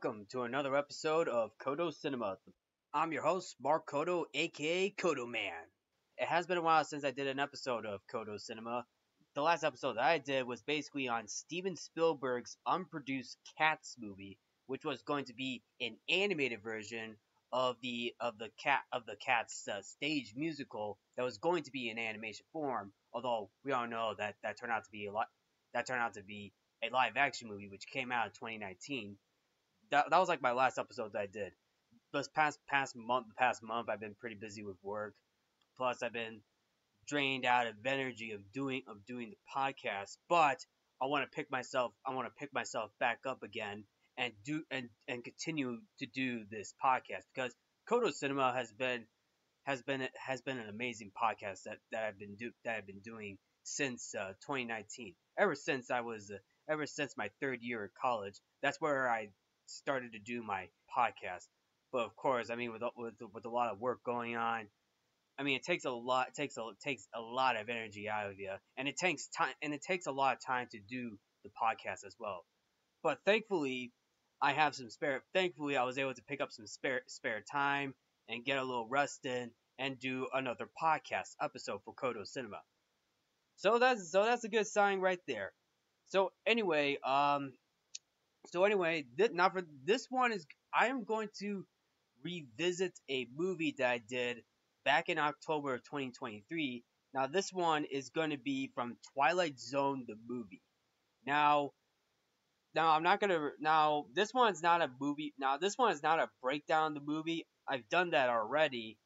welcome to another episode of Codo Cinema. I'm your host, Mark Codo, aka Codoman. It has been a while since I did an episode of Codo Cinema. The last episode that I did was basically on Steven Spielberg's unproduced Cats movie, which was going to be an animated version of the Cats stage musical that was going to be in animation form. Although we all know that turned out to be a live action movie, which came out in 2019. That was like my last episode that I did. This past month, I've been pretty busy with work. Plus, I've been drained out of energy of doing the podcast. But I want to pick myself back up again and continue to do this podcast because Codo Cinema has been an amazing podcast that I've been doing since 2019. Ever since my third year of college, that's where I started to do my podcast. But of course, I mean, with a lot of work going on, I mean, it takes a lot of energy out of you, and it takes time, and it takes a lot of time to do the podcast as well. But thankfully, I have some spare. Thankfully, I was able to pick up some spare time and get a little rest in and do another podcast episode for Codo Cinema. So that's a good sign right there. So anyway, now for this one is I am going to revisit a movie that I did back in October of 2023. Now this one is going to be from Twilight Zone the movie. Now I'm not gonna. Now this one's not a movie. Now this one is not a breakdown of the movie. I've done that already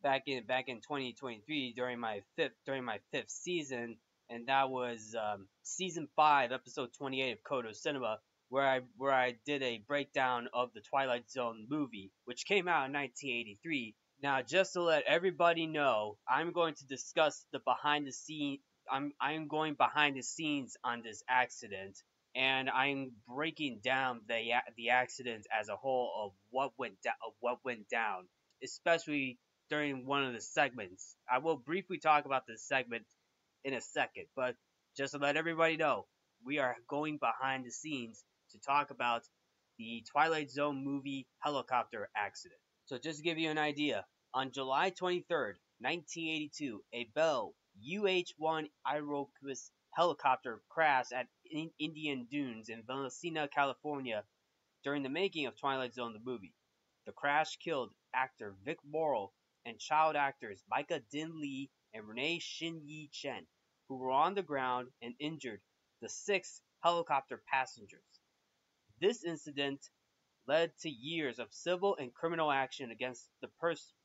back in 2023 during my fifth season, and that was season 5, episode 28 of Codo Cinema, where I did a breakdown of the Twilight Zone movie, which came out in 1983. Now, just to let everybody know, I'm going to discuss the behind the scene. I'm going behind the scenes on this accident, and I'm breaking down the accident as a whole of what went down, especially during one of the segments. I will briefly talk about this segment in a second, but just to let everybody know, we are going behind the scenes to talk about the Twilight Zone movie helicopter accident. So just to give you an idea, on July 23rd, 1982, a Bell UH-1 Aeroquest helicopter crashed at Indian Dunes in Valencia, California during the making of Twilight Zone the movie. The crash killed actor Vic Morrow and child actors Micah Din Lee and Renee Shin Yi Chen, who were on the ground, and injured the 6 helicopter passengers. This incident led to years of civil and criminal action against the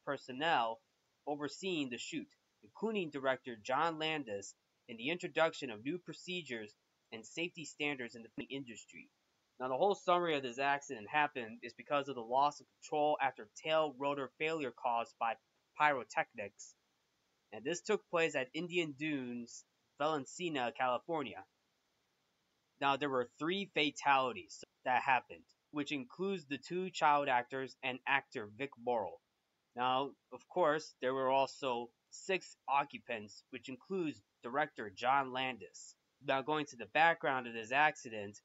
personnel overseeing the shoot, including director John Landis, and the introduction of new procedures and safety standards in the film industry. Now, the whole summary of this accident happened is because of the loss of control after tail rotor failure caused by pyrotechnics, and this took place at Indian Dunes, Valencia, California. Now, there were 3 fatalities that happened, which includes the 2 child actors and actor Vic Morrow. Now, of course, there were also 6 occupants, which includes director John Landis. Now, going to the background of this accident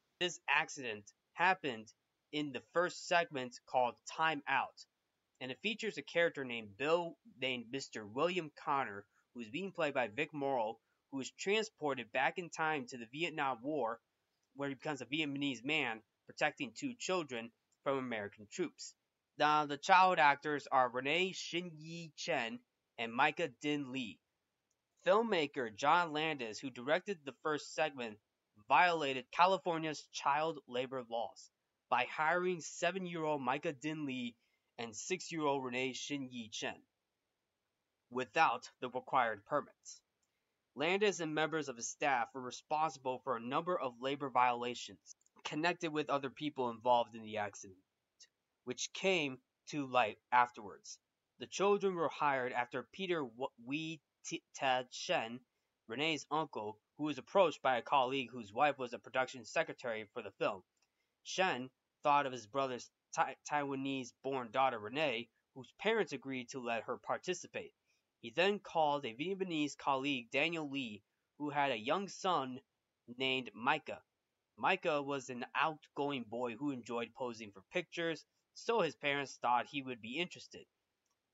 happened in the first segment called Time Out, and it features a character named Mr. William Connor, who is being played by Vic Morrow, who is transported back in time to the Vietnam War, where he becomes a Vietnamese man protecting 2 children from American troops. Now, the child actors are Renee Shin Yi Chen and Micah Din Lee. Filmmaker John Landis, who directed the first segment, violated California's child labor laws by hiring 7-year-old Micah Din Lee and 6-year-old Renee Shin Yi Chen without the required permits. Landis and members of his staff were responsible for a number of labor violations connected with other people involved in the accident, which came to light afterwards. The children were hired after Peter Wee Ted Shen, Renee's uncle, who was approached by a colleague whose wife was a production secretary for the film. Shen thought of his brother's Taiwanese-born daughter Renee, whose parents agreed to let her participate. He then called a Vietnamese colleague, Daniel Lee, who had a young son named Micah. Micah was an outgoing boy who enjoyed posing for pictures, so his parents thought he would be interested.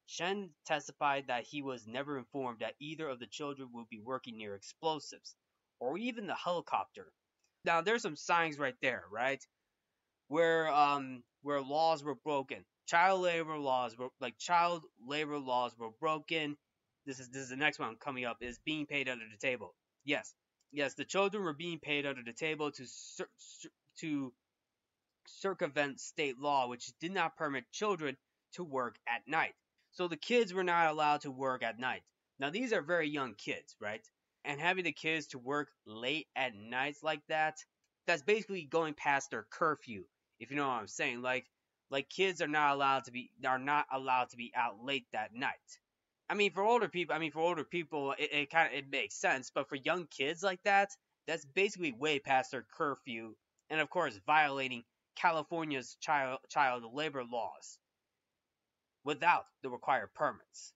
Shen testified that he was never informed that either of the children would be working near explosives, or even the helicopter. Now, there's some signs right there, right? Where laws were broken. Child labor laws were broken. This is the next one coming up, is being paid under the table. Yes. Yes, the children were being paid under the table to circumvent state law, which did not permit children to work at night. So the kids were not allowed to work at night. Now these are very young kids, right? And having the kids to work late at nights like that, that's basically going past their curfew, if you know what I'm saying. Like kids are not allowed to be out late that night. For older people, it makes sense, but for young kids like that, that's basically way past their curfew, and of course violating California's child labor laws without the required permits.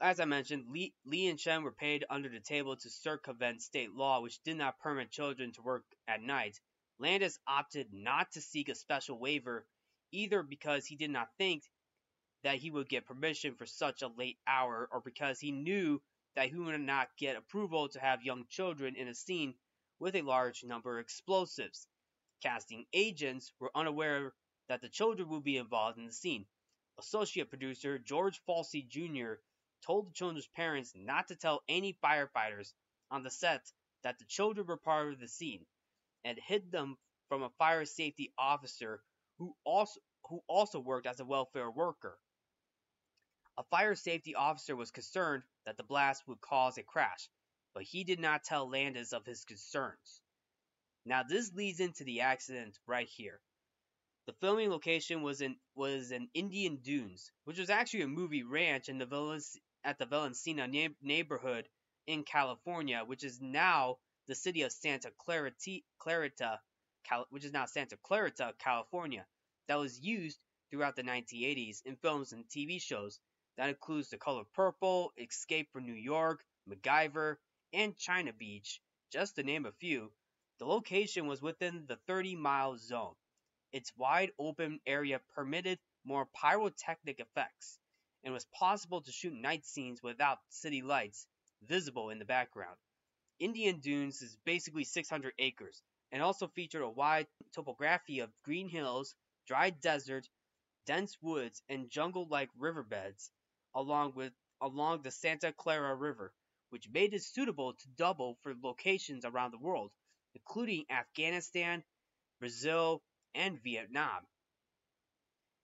As I mentioned, Lee and Chen were paid under the table to circumvent state law, which did not permit children to work at night. Landis opted not to seek a special waiver, either because he did not think that he would get permission for such a late hour, or because he knew that he would not get approval to have young children in a scene with a large number of explosives. Casting agents were unaware that the children would be involved in the scene. Associate producer George Falsey Jr. told the children's parents not to tell any firefighters on the set that the children were part of the scene, and hid them from a fire safety officer who also worked as a welfare worker. A fire safety officer was concerned that the blast would cause a crash, but he did not tell Landis of his concerns. Now this leads into the accident right here. The filming location was in Indian Dunes, which was actually a movie ranch at the Valencina neighborhood in California, which is now the city of Santa Clarita, California, that was used throughout the 1980s in films and TV shows. That includes The Color Purple, Escape from New York, MacGyver, and China Beach, just to name a few. The location was within the 30-mile zone. Its wide open area permitted more pyrotechnic effects, and was possible to shoot night scenes without city lights visible in the background. Indian Dunes is basically 600 acres, and also featured a wide topography of green hills, dry desert, dense woods, and jungle-like riverbeds along the Santa Clara River, which made it suitable to double for locations around the world, including Afghanistan, Brazil, and Vietnam.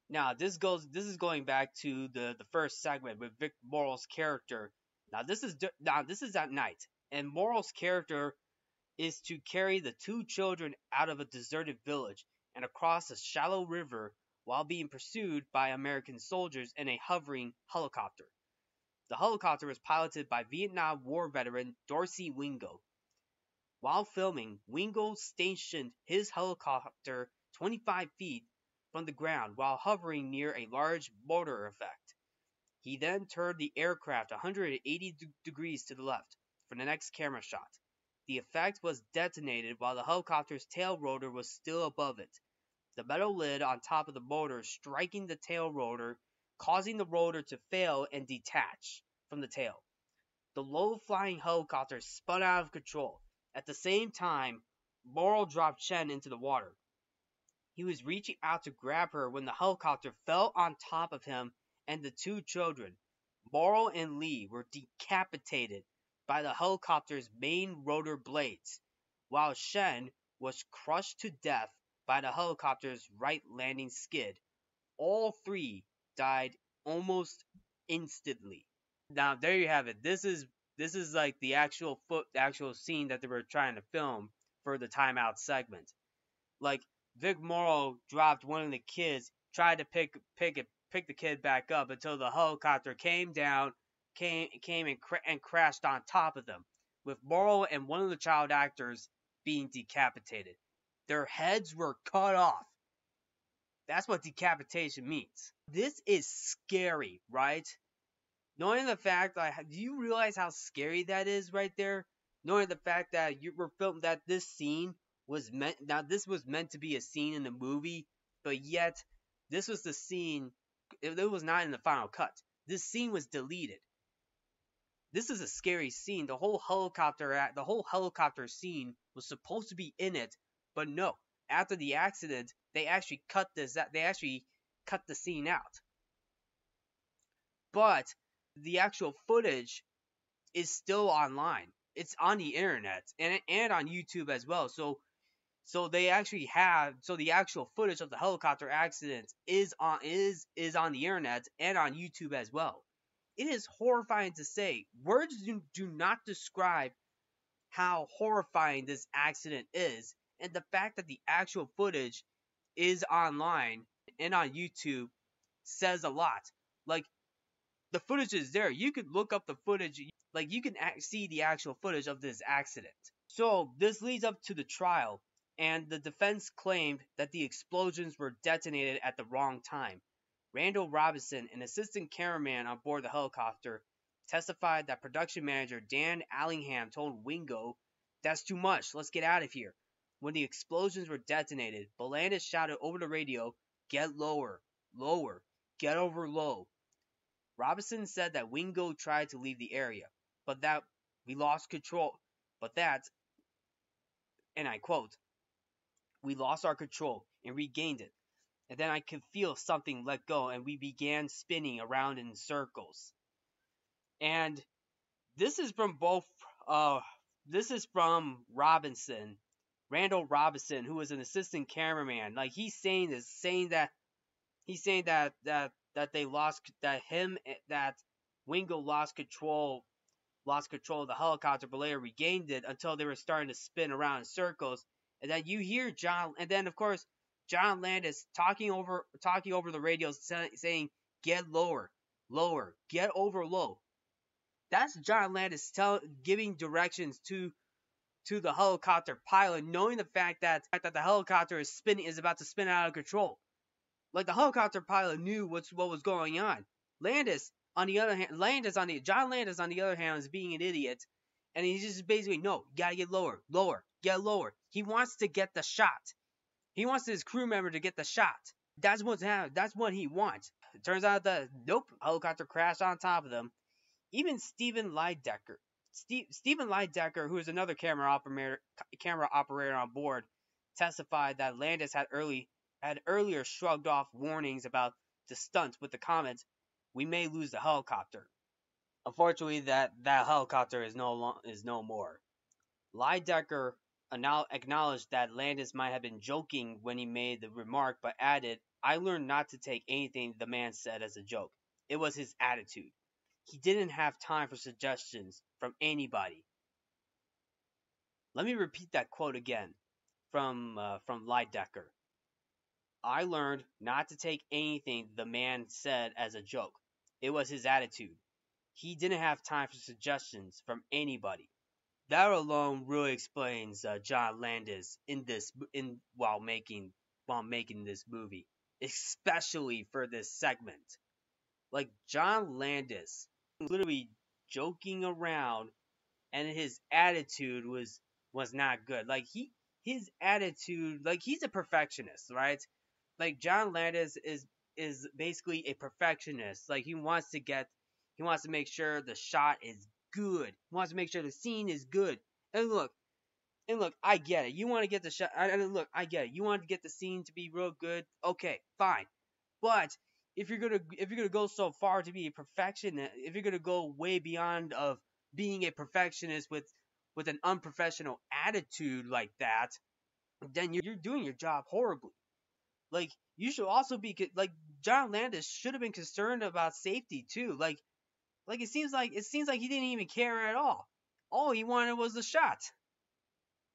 Now this is going back to the first segment with Vic Morrow's character. Now this is at night, and Morrow's character is to carry the two children out of a deserted village and across a shallow river while being pursued by American soldiers in a hovering helicopter. The helicopter was piloted by Vietnam War veteran Dorsey Wingo. While filming, Wingo stationed his helicopter 25 feet from the ground while hovering near a large mortar effect. He then turned the aircraft 180 degrees to the left for the next camera shot. The effect was detonated while the helicopter's tail rotor was still above it, the metal lid on top of the motor striking the tail rotor, causing the rotor to fail and detach from the tail. The low-flying helicopter spun out of control. At the same time, Morrow dropped Chen into the water. He was reaching out to grab her when the helicopter fell on top of him and the two children. Morrow and Lee were decapitated by the helicopter's main rotor blades, while Shen was crushed to death by the helicopter's right landing skid. All three died almost instantly. Now there you have it. This is like the actual scene that they were trying to film for the timeout segment. Like Vic Morrow dropped one of the kids, tried to pick the kid back up until the helicopter came down, and crashed on top of them, with Morrow and one of the child actors being decapitated. Their heads were cut off. That's what decapitation means. This is scary, right? Knowing the fact that, do you realize how scary that is right there? Knowing the fact that you were filmed that this scene was meant. Now this was meant to be a scene in the movie, but yet this was the scene. It was not in the final cut. This scene was deleted. This is a scary scene. The whole helicopter scene was supposed to be in it, but no. After the accident, they actually cut this. They actually cut the scene out. But the actual footage is still online. It's on the internet and on YouTube as well. So they actually have the actual footage of the helicopter accident is on the internet and on YouTube as well. It is horrifying to say. Words do not describe how horrifying this accident is, and the fact that the actual footage is online and on YouTube says a lot. Like, the footage is there. You could look up the footage. Like, you can see the actual footage of this accident. So this leads up to the trial, and the defense claimed that the explosions were detonated at the wrong time. Randall Robinson, an assistant cameraman on board the helicopter, testified that production manager Dan Allingham told Wingo, "That's too much, let's get out of here." When the explosions were detonated, Belandis shouted over the radio, "Get lower, lower, get over low." Robinson said that Wingo tried to leave the area, but that we lost control. But that, and I quote, "We lost our control and regained it. And then I could feel something let go and we began spinning around in circles." And this is from both, this is from Robinson, Randall Robinson, who was an assistant cameraman. Like, he's saying this, he's saying that they lost, that Wingo lost control of the helicopter, but later regained it until they were starting to spin around in circles. And then you hear John, and then of course John Landis talking over the radio, saying, "Get lower, lower, get over low." That's John Landis giving directions to the helicopter pilot, knowing the fact that the helicopter is about to spin out of control. Like, the helicopter pilot knew what was going on. Landis, on the other hand, John Landis, on the other hand, is being an idiot, and he's just basically, "No, you gotta get lower, lower, get lower." He wants to get the shot. He wants his crew member to get the shot. That's what's happening. That's what he wants. It turns out that nope, helicopter crashed on top of them. Even Stephen Lydecker, who is another camera operator on board, testified that Landis had earlier shrugged off warnings about the stunt with the comment, "We may lose the helicopter." Unfortunately, that helicopter is no more. Lydecker acknowledged that Landis might have been joking when he made the remark, but added, "I learned not to take anything the man said as a joke. It was his attitude. He didn't have time for suggestions from anybody." Let me repeat that quote again from Lydecker. "I learned not to take anything the man said as a joke. It was his attitude. He didn't have time for suggestions from anybody." That alone really explains John Landis while making this movie, especially for this segment. Like, John Landis literally joking around, and his attitude was not good. Like, his attitude, like, he's a perfectionist, right? Like, John Landis is basically a perfectionist. Like, he wants to make sure the shot is good. He wants to make sure the scene is good. And look, I get it. You want to get the shot. I get it. You want to get the scene to be real good. Okay, fine. But if you're gonna go so far to be a perfectionist, if you're gonna go way beyond of being a perfectionist with an unprofessional attitude like that, then you're doing your job horribly. Like, you should also be like, John Landis should have been concerned about safety too. Like it seems like he didn't even care at all. All he wanted was the shot.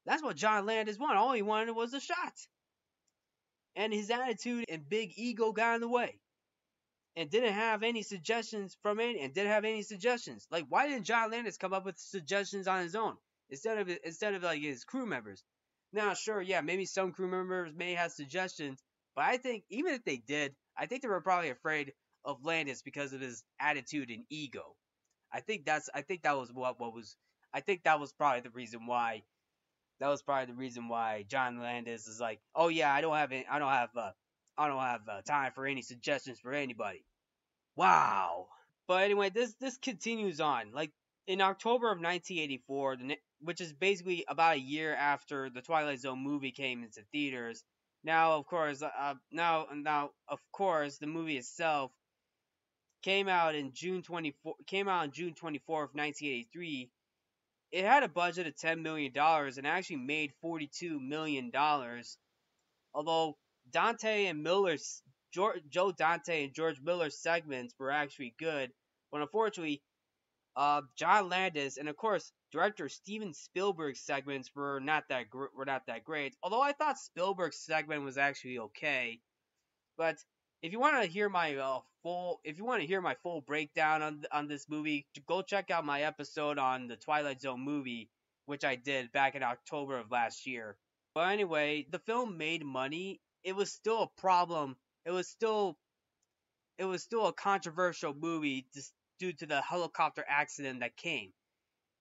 That's what John Landis wanted. All he wanted was the shot. And his attitude and big ego got in the way. And didn't have any suggestions. Like, why didn't John Landis come up with suggestions on his own instead of like his crew members? Now, sure, yeah, maybe some crew members may have suggestions, but I think even if they did, I think they were probably afraid of Landis because of his attitude and ego. I think that was probably the reason why That was probably the reason why John Landis is like, "Oh yeah, I don't have time for any suggestions for anybody." Wow. But anyway, this continues on. Like in October of 1984, which is basically about a year after the Twilight Zone movie came into theaters. Now of course, the movie itself came out on June 24th, 1983. It had a budget of $10 million and actually made $42 million. Although Dante and Miller's Joe Dante and George Miller's segments were actually good, but unfortunately, John Landis and of course director Steven Spielberg's segments were not that great. Although I thought Spielberg's segment was actually okay, but if you want to hear my full breakdown on this movie, go check out my episode on the Twilight Zone movie, which I did back in October of last year. But anyway, the film made money. It was still a problem. It was still a controversial movie just due to the helicopter accident that came.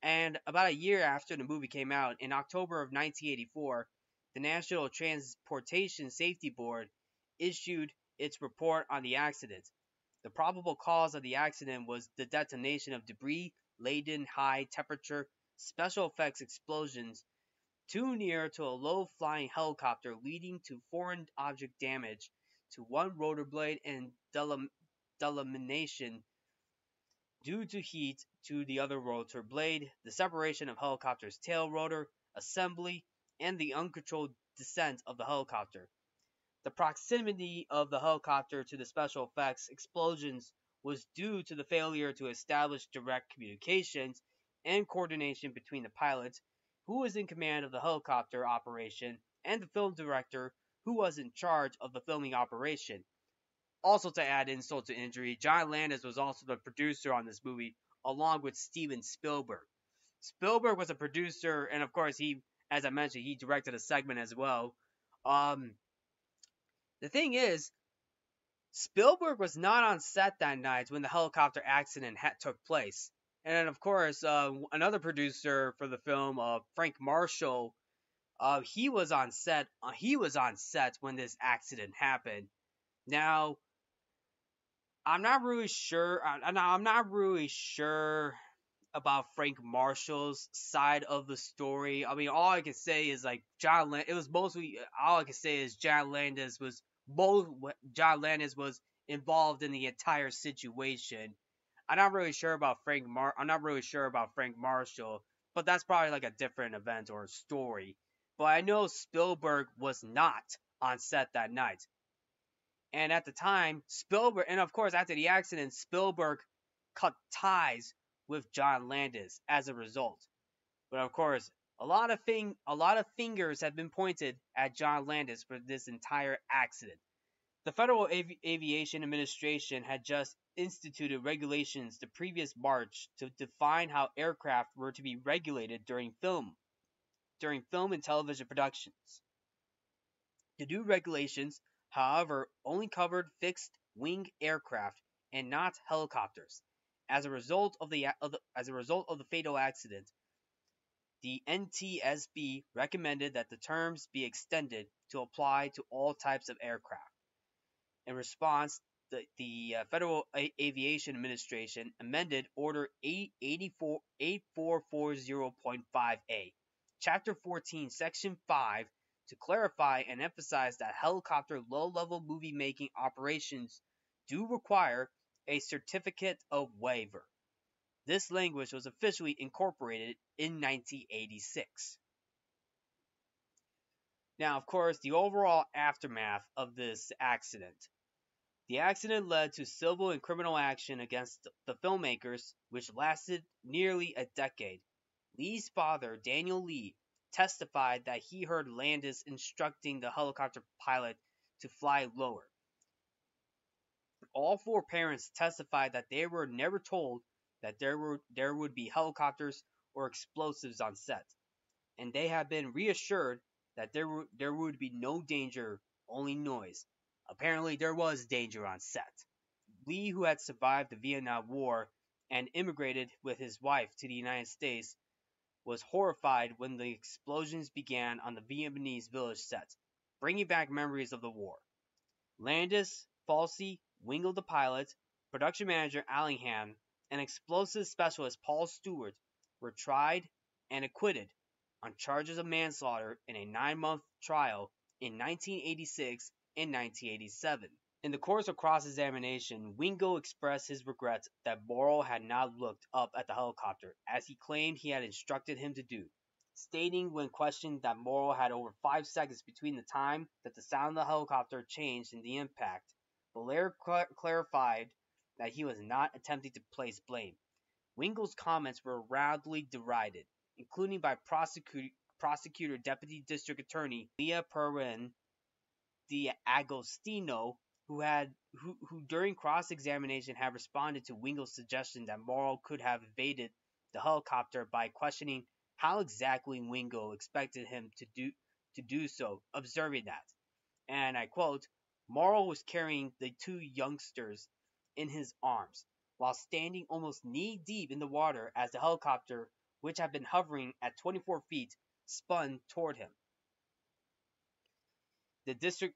And about a year after the movie came out, in October of 1984, the National Transportation Safety Board issued its report on the accident. The probable cause of the accident was the detonation of debris laden high temperature special effects explosions too near to a low flying helicopter, leading to foreign object damage to one rotor blade and delamination due to heat to the other rotor blade, the separation of helicopter's tail rotor assembly, and the uncontrolled descent of the helicopter. The proximity of the helicopter to the special effects explosions was due to the failure to establish direct communications and coordination between the pilot, who was in command of the helicopter operation, and the film director, who was in charge of the filming operation. Also, to add insult to injury, John Landis was also the producer on this movie, along with Steven Spielberg. Spielberg was a producer, and of course, as I mentioned, he directed a segment as well. Um, the thing is, Spielberg was not on set that night when the helicopter accident took place. And then, of course, another producer for the film, Frank Marshall, he was on set. He was on set when this accident happened. Now, I'm not really sure. I'm not really sure about Frank Marshall's side of the story. I mean, all I can say is like it was mostly all I can say is John Landis was involved in the entire situation. I'm not really sure about Frank Marshall, but that's probably like a different event or story. But I know Spielberg was not on set that night. And at the time, Spielberg, and of course after the accident, Spielberg cut ties with John Landis as a result. But of course, a lot of fingers have been pointed at John Landis for this entire accident. The Federal Aviation Administration had just instituted regulations the previous March to define how aircraft were to be regulated during film and television productions. The new regulations, however, only covered fixed-wing aircraft and not helicopters. As a result of the fatal accident, the NTSB recommended that the terms be extended to apply to all types of aircraft. In response, the Federal Aviation Administration amended Order 8440.5A, Chapter 14, Section 5, to clarify and emphasize that helicopter low-level movie-making operations do require a certificate of waiver. This language was officially incorporated in 1986. Now, of course, the overall aftermath of this accident. The accident led to civil and criminal action against the filmmakers, which lasted nearly a decade. Lee's father, Daniel Lee, testified that he heard Landis instructing the helicopter pilot to fly lower. All four parents testified that they were never told that there would be helicopters or explosives on set, and they had been reassured that there would be no danger, only noise. Apparently, there was danger on set. Lee, who had survived the Vietnam War and immigrated with his wife to the United States, was horrified when the explosions began on the Vietnamese village set, bringing back memories of the war. Landis, Falsey, Wingle the pilot, production manager Allingham, and explosives specialist Paul Stewart were tried and acquitted on charges of manslaughter in a 9-month trial in 1986 and 1987. In the course of cross-examination, Wingo expressed his regrets that Morrill had not looked up at the helicopter, as he claimed he had instructed him to do, stating when questioned that Morrill had over 5 seconds between the time that the sound of the helicopter changed and the impact. Belair clarified that he was not attempting to place blame. Wingo's comments were roundly derided, including by prosecutor Deputy District Attorney Leah Perrin D'Agostino, who during cross-examination had responded to Wingo's suggestion that Morrill could have evaded the helicopter by questioning how exactly Wingo expected him to do so, observing that, and I quote, Morrill was carrying the 2 youngsters in his arms, while standing almost knee-deep in the water as the helicopter, which had been hovering at 24 feet, spun toward him. The district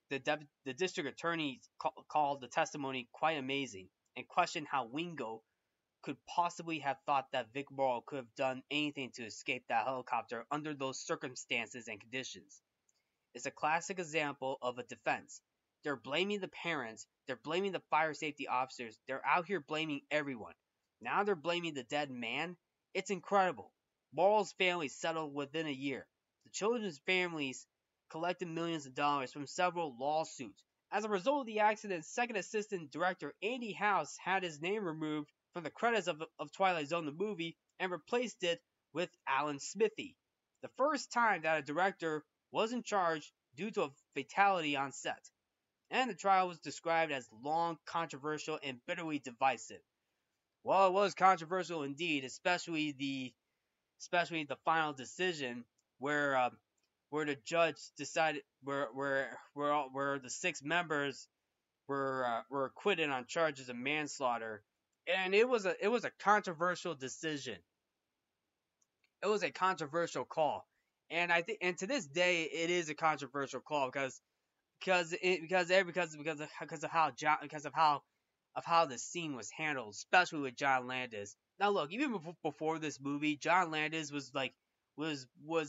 attorney called the testimony quite amazing and questioned how Wingo could possibly have thought that Vic Morrill could have done anything to escape that helicopter under those circumstances and conditions. It's a classic example of a defense. They're blaming the parents, they're blaming the fire safety officers, they're out here blaming everyone. Now they're blaming the dead man? It's incredible. Morrill's family settled within a year. The children's families collected millions of dollars from several lawsuits. As a result of the accident, second assistant director Andy House had his name removed from the credits of Twilight Zone the movie and replaced it with Alan Smithee. The first time that a director was in charge due to a fatality on set, and the trial was described as long, controversial, and bitterly divisive. Well, it was controversial indeed, especially the final decision where the judge decided where the 6 members were acquitted on charges of manslaughter, and it was a controversial decision. It was a controversial call, and I think, and to this day, it is a controversial call because of how the scene was handled, especially with John Landis. Now, look, even before this movie, John Landis was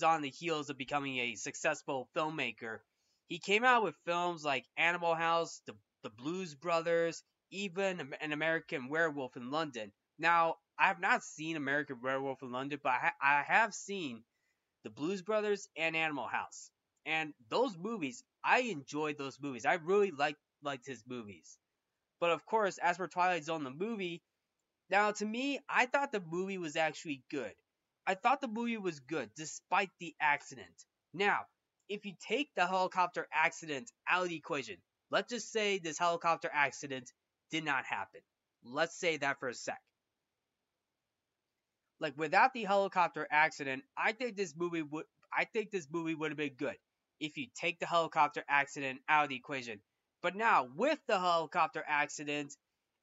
on the heels of becoming a successful filmmaker. He came out with films like Animal House, The Blues Brothers, even An American Werewolf in London. Now, I have not seen American Werewolf in London, but I have seen The Blues Brothers and Animal House. And those movies, I enjoyed those movies. I really liked his movies. But of course, as for Twilight Zone the movie, now to me, I thought the movie was actually good. I thought the movie was good despite the accident. Now, if you take the helicopter accident out of the equation, let's just say this helicopter accident did not happen. Let's say that for a sec. Like, without the helicopter accident, I think this movie would have been good if you take the helicopter accident out of the equation. But now, with the helicopter accident,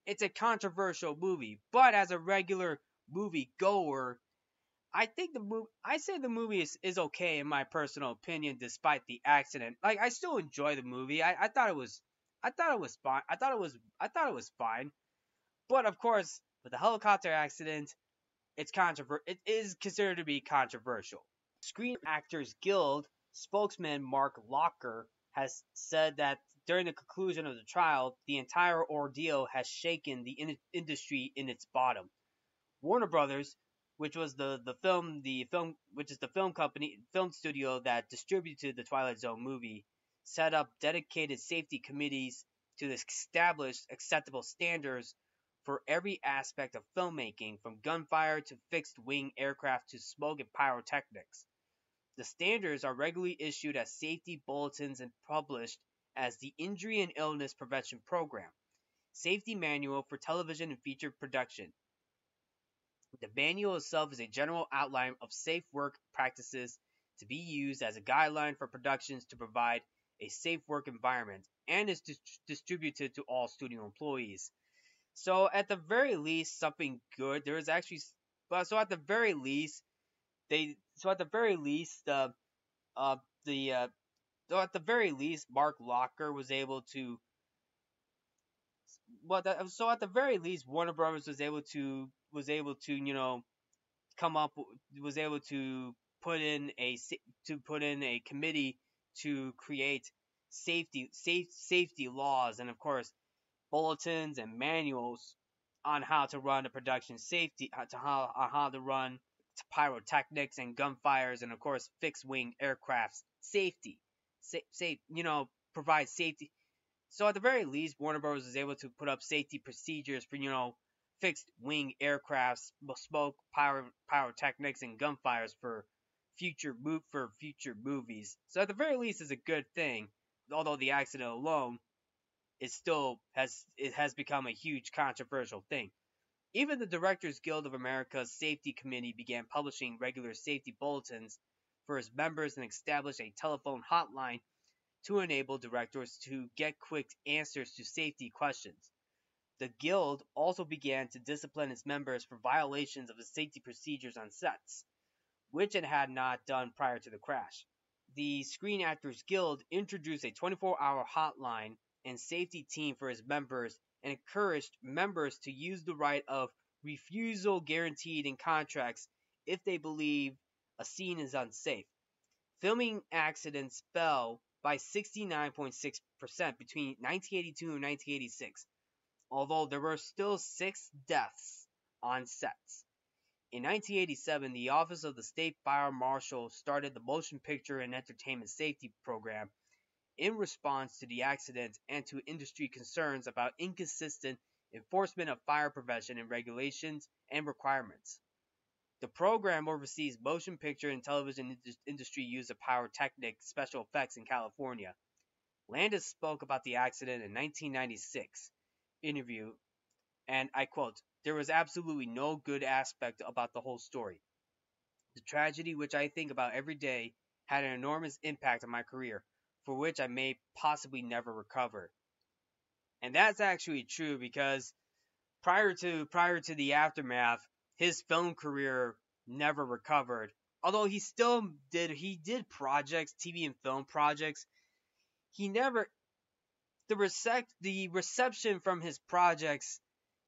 it's a controversial movie. But as a regular movie goer, I say the movie is okay in my personal opinion, despite the accident. Like, I still enjoy the movie. I thought it was fine. I thought it was fine. But of course, with the helicopter accident, it is considered to be controversial. Screen Actors Guild spokesman Mark Locker has said that during the conclusion of the trial, the entire ordeal has shaken the industry in its bottom. Warner Brothers, which is the film studio that distributed the Twilight Zone movie, set up dedicated safety committees to establish acceptable standards for every aspect of filmmaking, from gunfire to fixed-wing aircraft to smoke and pyrotechnics. The standards are regularly issued as safety bulletins and published as the Injury and Illness Prevention Program, Safety Manual for Television and Feature Production. The manual itself is a general outline of safe work practices to be used as a guideline for productions to provide a safe work environment, and is distributed to all studio employees. So at the very least, something good. There is actually, so at the very least, so at the very least, uh, the so at the very least, Mark Locker was able to. So at the very least, Warner Brothers was able to come up was able to put in a committee to create safety laws, and of course bulletins and manuals on how to run a production safety to how to run pyrotechnics and gunfires, and of course fixed wing aircraft safety, provide safety. So at the very least, Warner Bros. Was able to put up safety procedures for fixed wing aircrafts, smoke, pyrotechnics, and gunfires for future movies. So at the very least, it's a good thing. Although the accident alone it has become a huge controversial thing. Even the Directors Guild of America's Safety Committee began publishing regular safety bulletins for its members and established a telephone hotline to enable directors to get quick answers to safety questions. The Guild also began to discipline its members for violations of the safety procedures on sets, which it had not done prior to the crash. The Screen Actors Guild introduced a 24-hour hotline and safety team for its members and encouraged members to use the right of refusal guaranteed in contracts if they believe a scene is unsafe. Filming accidents fell by 69.6% between 1982 and 1986, although there were still 6 deaths on sets. In 1987, the Office of the State Fire Marshal started the Motion Picture and Entertainment Safety Program in response to the accident and to industry concerns about inconsistent enforcement of fire prevention and regulations and requirements. The program oversees motion picture and television industry use of pyrotechnic special effects in California. Landis spoke about the accident in 1996 interview, and I quote, "There was absolutely no good aspect about the whole story. The tragedy, which I think about every day, had an enormous impact on my career, for which I may possibly never recover." And that's actually true because prior to the aftermath, his film career never recovered. Although he did projects, TV and film projects. He never the reception from his projects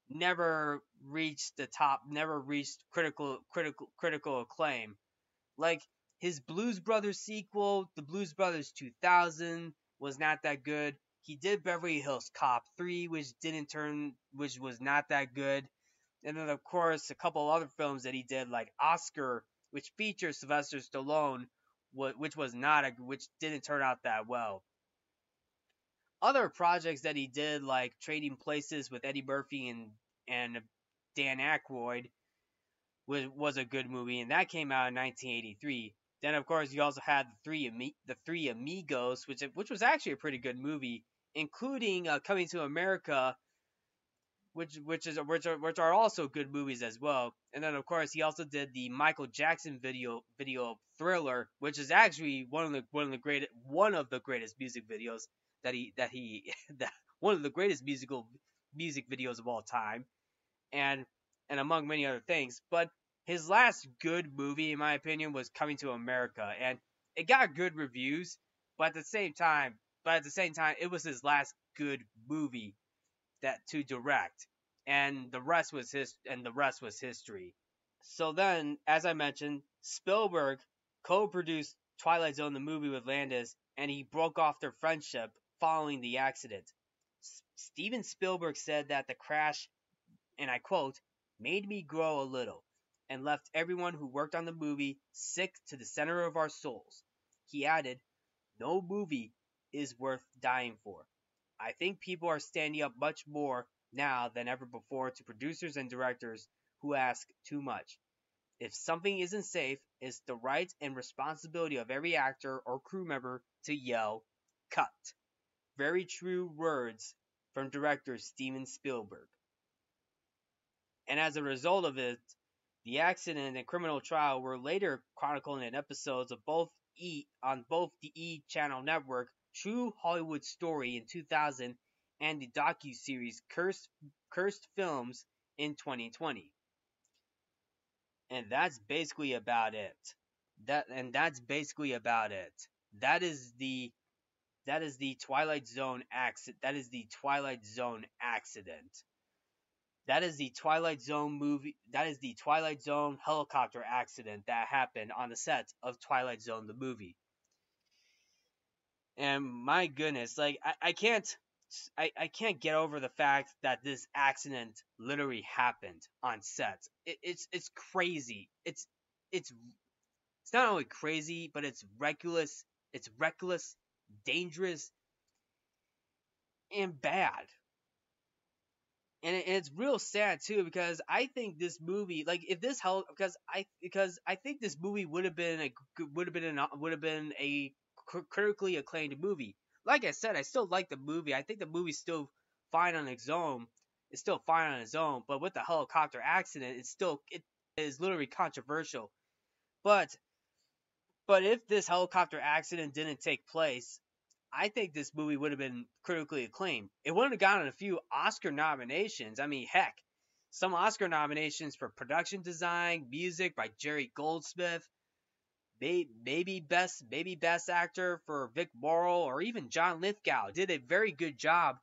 never reached the top, never reached critical acclaim. Like his Blues Brothers sequel, The Blues Brothers 2000, was not that good. He did Beverly Hills Cop 3, which was not that good. And then of course a couple other films that he did, like Oscar, which features Sylvester Stallone, which didn't turn out that well. Other projects that he did, like Trading Places with Eddie Murphy and Dan Aykroyd, was a good movie, and that came out in 1983. Then of course you also had the Three Amigos, which was actually a pretty good movie, including Coming to America, which are also good movies as well. And then of course he also did the Michael Jackson video Thriller, which is actually one of the greatest music videos that one of the greatest music videos of all time, and among many other things. But his last good movie, in my opinion, was Coming to America, and it got good reviews. But at the same time, it was his last good movie that to direct, and the rest was history. So then, as I mentioned, Spielberg co-produced Twilight Zone, the movie, with Landis, and he broke off their friendship following the accident. Steven Spielberg said that the crash, and I quote, "made me grow a little, and left everyone who worked on the movie sick to the center of our souls." He added, "No movie is worth dying for. I think people are standing up much more now than ever before to producers and directors who ask too much. If something isn't safe, it's the right and responsibility of every actor or crew member to yell, 'Cut.'" Very true words from director Steven Spielberg. And as a result of it, the accident and criminal trial were later chronicled in episodes of both the E! Channel network True Hollywood Story in 2000 and the docuseries Cursed Films in 2020. And that's basically about it. That's basically about it. That is the that is the Twilight Zone accident. That is the Twilight Zone accident. That is the Twilight Zone movie. That is the Twilight Zone helicopter accident that happened on the set of Twilight Zone the movie. And my goodness, like I can't get over the fact that this accident literally happened on set. It's crazy. It's not only crazy, but it's reckless. It's reckless, dangerous, and bad. And it's real sad too, because I think this movie, like if this held, because I think this movie would have been a critically acclaimed movie. Like I said, I still like the movie. I think the movie's still fine on its own. It's still fine on its own, but with the helicopter accident, it is literally controversial. But if this helicopter accident didn't take place, I think this movie would have been critically acclaimed. It wouldn't have gotten a few Oscar nominations. I mean, heck, some Oscar nominations for production design, music by Jerry Goldsmith, maybe best actor for Vic Morrow, or even John Lithgow did a very good job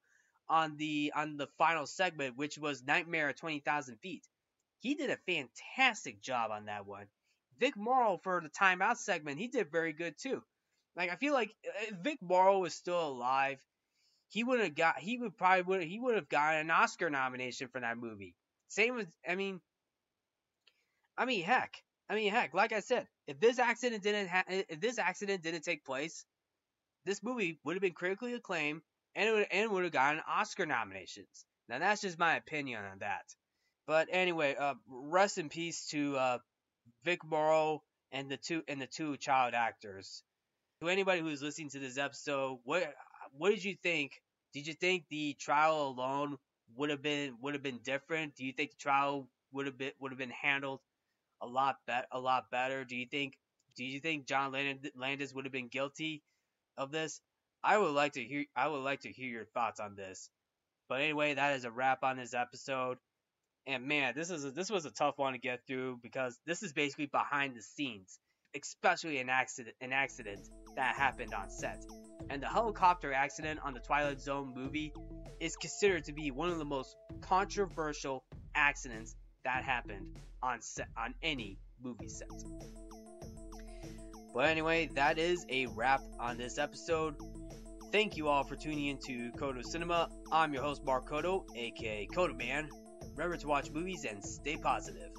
on the final segment, which was Nightmare at 20,000 Feet. He did a fantastic job on that one. Vic Morrow for the timeout segment, he did very good too. Like I feel like if Vic Morrow was still alive, he would have gotten an Oscar nomination for that movie. Same with heck, like I said, if this accident didn't take place, this movie would have been critically acclaimed and would have gotten Oscar nominations. Now that's just my opinion on that. But anyway, rest in peace to Vic Morrow and the two child actors. To anybody who's listening to this episode, what did you think? Did you think the trial alone would have been different? Do you think the trial would have been handled a lot better? Do you think John Landis would have been guilty of this? I would like to hear your thoughts on this. But anyway, that is a wrap on this episode. And man, this was a tough one to get through, because this is basically behind the scenes, especially an accident that happened on set. And the helicopter accident on the Twilight Zone movie is considered to be one of the most controversial accidents that happened on any movie set. But anyway, that is a wrap on this episode. Thank you all for tuning in to Codo Cinema. I'm your host, Mark Codo, aka Codoman. Remember to watch movies and stay positive.